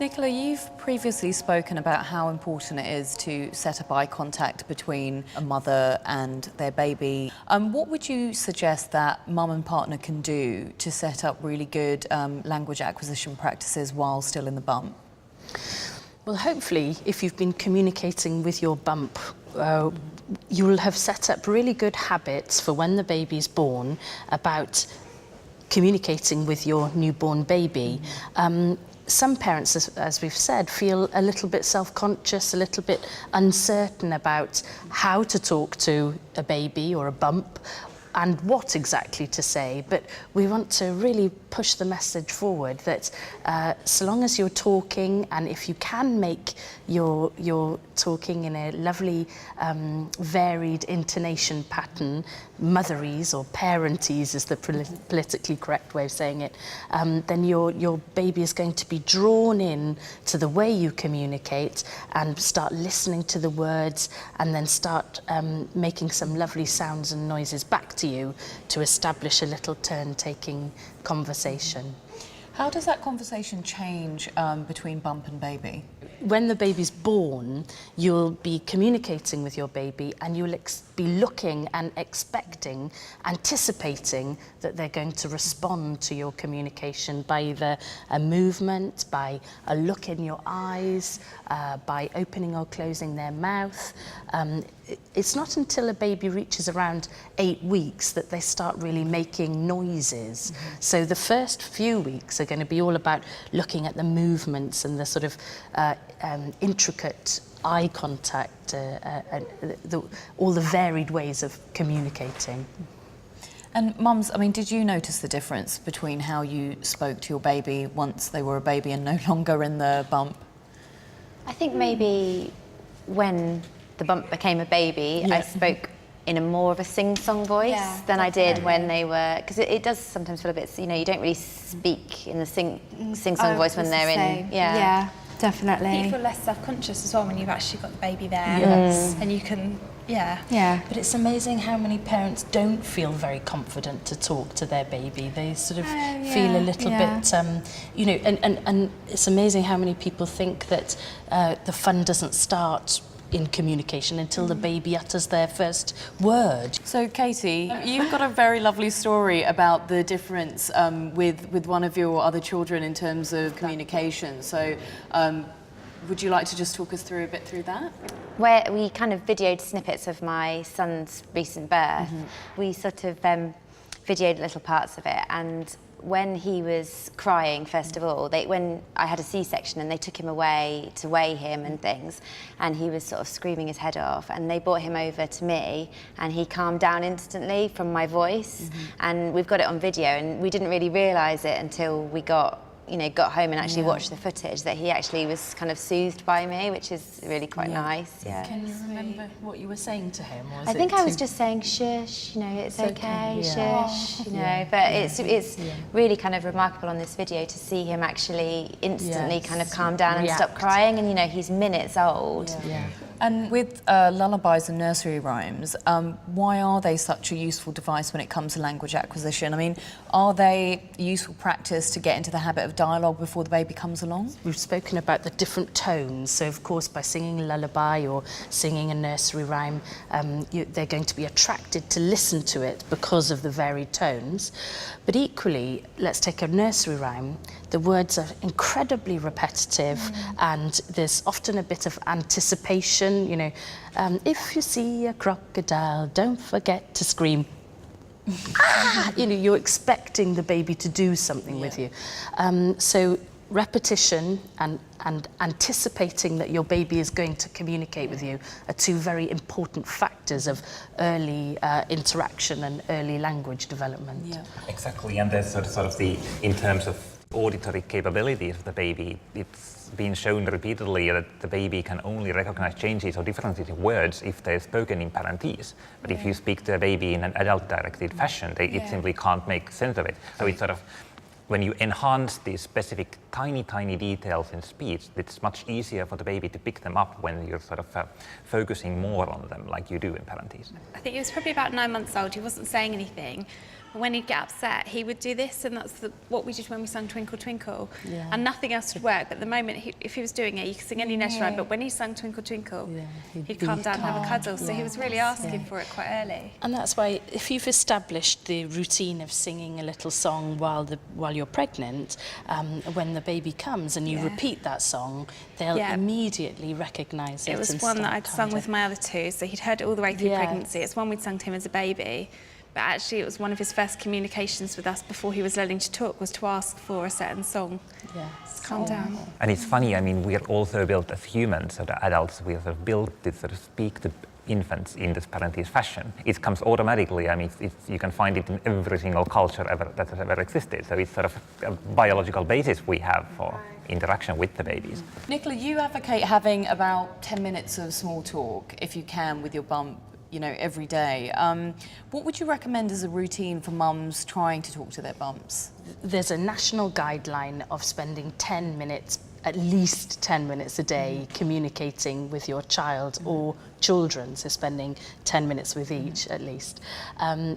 Nicola, you've previously spoken about how important it is to set up eye contact between a mother and their baby. What would you suggest that mum and partner can do to set up really good language acquisition practices while still in the bump? Well, hopefully, if you've been communicating with your bump, you will have set up really good habits for when the baby's born about communicating with your newborn baby. Some parents, as we've said, feel a little bit self-conscious, a little bit uncertain about how to talk to a baby or a bump and what exactly to say. But we want to really push the message forward that so long as you're talking, and if you can make your talking in a lovely varied intonation pattern, motherese or parentese is the politically correct way of saying it, then your baby is going to be drawn in to the way you communicate and start listening to the words, and then start making some lovely sounds and noises back to you to establish a little turn-taking conversation. How does that conversation change between bump and baby? When the baby's born, you'll be communicating with your baby, and you'll be looking and expecting, anticipating that they're going to respond to your communication by either a movement, by a look in your eyes, by opening or closing their mouth. It's not until a baby reaches around 8 weeks that they start really making noises. So the first few weeks are going to be all about looking at the movements and the sort of intricate eye contact, all the varied ways of communicating. And mums, I mean, did you notice the difference between how you spoke to your baby once they were a baby and no longer in the bump? I think maybe when the bump became a baby, I spoke in a more of a sing-song voice than I did when they were, because it does sometimes feel a bit, you know, you don't really speak in the sing-song voice when they're in. Yeah, definitely. You feel less self-conscious as well when you've actually got the baby there. Yes. And you can, But it's amazing how many parents don't feel very confident to talk to their baby. They sort of feel a little bit, you know, and it's amazing how many people think that the fun doesn't start in communication until the baby utters their first word. So Katie, you've got a very lovely story about the difference with one of your other children in terms of communication. So would you like to just talk us through a bit through that? Where we kind of videoed snippets of my son's recent birth. We sort of videoed little parts of it, and when he was crying, first of all, when I had a C-section and they took him away to weigh him and things, and he was sort of screaming his head off, and they brought him over to me, and he calmed down instantly from my voice. And we've got it on video, and we didn't really realise it until we got home and actually watched the footage, that he actually was kind of soothed by me, which is really quite nice. Can you remember what you were saying to him? Or I think I was just saying, shush, you know, it's okay, shush, you know. But it's really kind of remarkable on this video to see him actually instantly kind of calm down and stop crying. And, you know, he's minutes old. And with lullabies and nursery rhymes, why are they such a useful device when it comes to language acquisition? I mean, are they useful practice to get into the habit of dialogue before the baby comes along? We've spoken about the different tones. So, of course, by singing a lullaby or singing a nursery rhyme, they're going to be attracted to listen to it because of the varied tones. But equally, let's take a nursery rhyme. The words are incredibly repetitive, and there's often a bit of anticipation. You know, if you see a crocodile, don't forget to scream. You know, you're expecting the baby to do something with you. So repetition and anticipating that your baby is going to communicate with you are two very important factors of early interaction and early language development. Exactly, and there's sort of in terms of auditory capabilities of the baby, it's been shown repeatedly that the baby can only recognize changes or differences in words if they're spoken in parentese. But if you speak to a baby in an adult-directed fashion, it simply can't make sense of it. So it's sort of, when you enhance these specific tiny details in speech, it's much easier for the baby to pick them up when you're sort of focusing more on them like you do in parentese. I think he was probably about 9 months old. He wasn't saying anything, When he'd get upset, he would do this, and that's what we did when we sung Twinkle Twinkle. Yeah. And nothing else would work. But the moment, if he was doing it, you could sing any nursery rhyme, but when he sung Twinkle Twinkle, he'd calm down and have a cuddle. So he was really asking for it quite early. And that's why if you've established the routine of singing a little song while you're pregnant, when the baby comes and you repeat that song, they'll immediately recognise it. It was one that I'd sung with my other two, so he'd heard it all the way through pregnancy. It's one we'd sung to him as a baby. But actually, it was one of his first communications with us before he was learning to talk, was to ask for a certain song. Yes. Calm down. And it's funny, I mean, we are also built as humans, so the adults, we are built to sort of speak to infants in this parentage fashion. It comes automatically. I mean, you can find it in every single culture that has ever existed. So it's sort of a biological basis we have for interaction with the babies. Nicola, you advocate having about 10 minutes of small talk, if you can, with your bump, you know, every day. What would you recommend as a routine for mums trying to talk to their bumps? There's a national guideline of spending 10 minutes, at least 10 minutes a day, communicating with your child or children, so spending 10 minutes with each at least.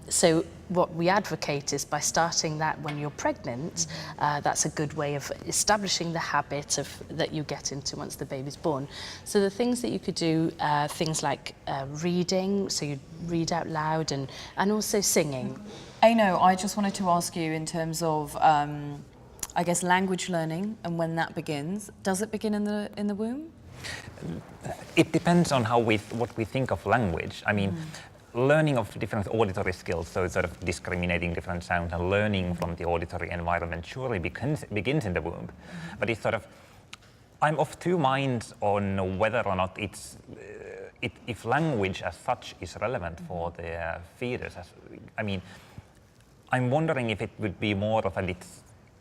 So what we advocate is by starting that when you're pregnant, that's a good way of establishing the habit that you get into once the baby's born. So the things that you could do, things like reading, so you read out loud, and also singing. Aino, I just wanted to ask you in terms of I guess language learning and when that begins. Does it begin in the womb? It depends on what we think of language. I mean, learning of different auditory skills, so sort of discriminating different sounds and learning from the auditory environment surely begins in the womb. But it's sort of, I'm of two minds on whether or not if language as such is relevant for the fetus. I mean, I'm wondering if it would be more of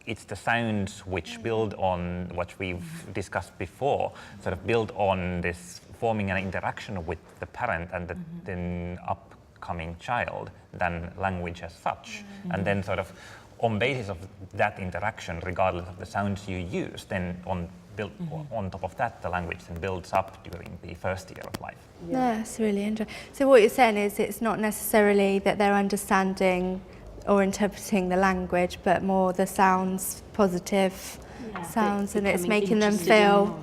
it's the sounds which build on what we've discussed before, sort of build on this forming an interaction with the parent and the then upcoming child than language as such. And then sort of on basis of that interaction, regardless of the sounds you use, then on top of that, the language then builds up during the first year of life. Yeah, that's really interesting. So what you're saying is it's not necessarily that they're understanding or interpreting the language, but more the sounds, positive sounds, and it's making them feel,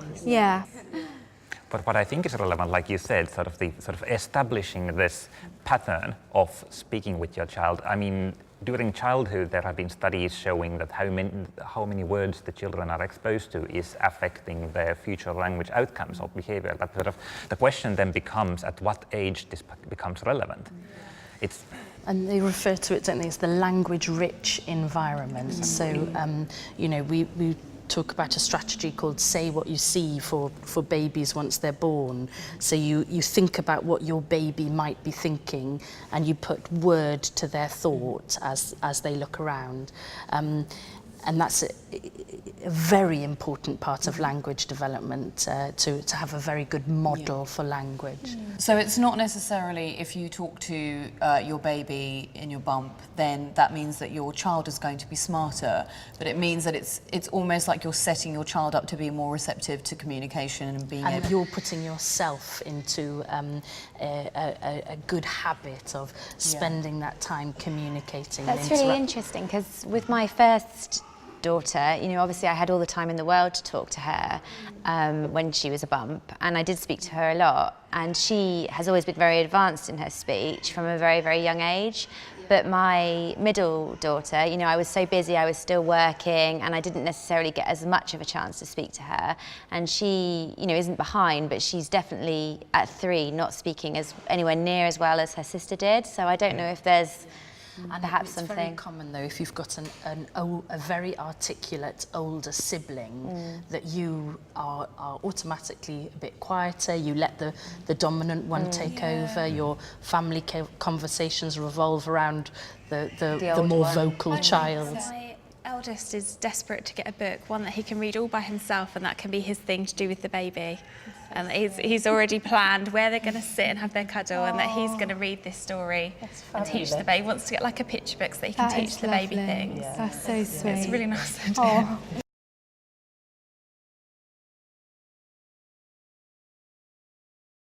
But what I think is relevant, like you said, sort of establishing this pattern of speaking with your child. I mean, during childhood, there have been studies showing that how many words the children are exposed to is affecting their future language outcomes or behavior. But sort of the question then becomes, at what age this becomes relevant? And they refer to it, don't they, as the language-rich environment. So, you know, we talk about a strategy called Say What You See for babies once they're born. So you think about what your baby might be thinking, and you put word to their thought as they look around. And that's a very important part of language development, to have a very good model for language. So it's not necessarily if you talk to your baby in your bump, then that means that your child is going to be smarter, but it means that it's almost like you're setting your child up to be more receptive to communication and being able... you're putting yourself into a good habit of spending that time communicating. That's really interesting, because with my first daughter, you know, obviously I had all the time in the world to talk to her when she was a bump, and I did speak to her a lot, and she has always been very advanced in her speech from a very, very young age. But my middle daughter, you know, I was so busy, I was still working, and I didn't necessarily get as much of a chance to speak to her. And she, you know, isn't behind, but she's definitely at 3 not speaking anywhere near as well as her sister did. So I don't know if there's perhaps it's something. very common though, if you've got a very articulate older sibling, that you are automatically a bit quieter, you let the dominant one take over, your family conversations revolve around the more vocal child. My eldest is desperate to get a book, one that he can read all by himself, and that can be his thing to do with the baby. And he's already planned where they're going to sit and have their cuddle, and that he's going to read this story and teach the baby. He wants to get like a picture book so that he can teach the baby things. That's so sweet. It's really nice.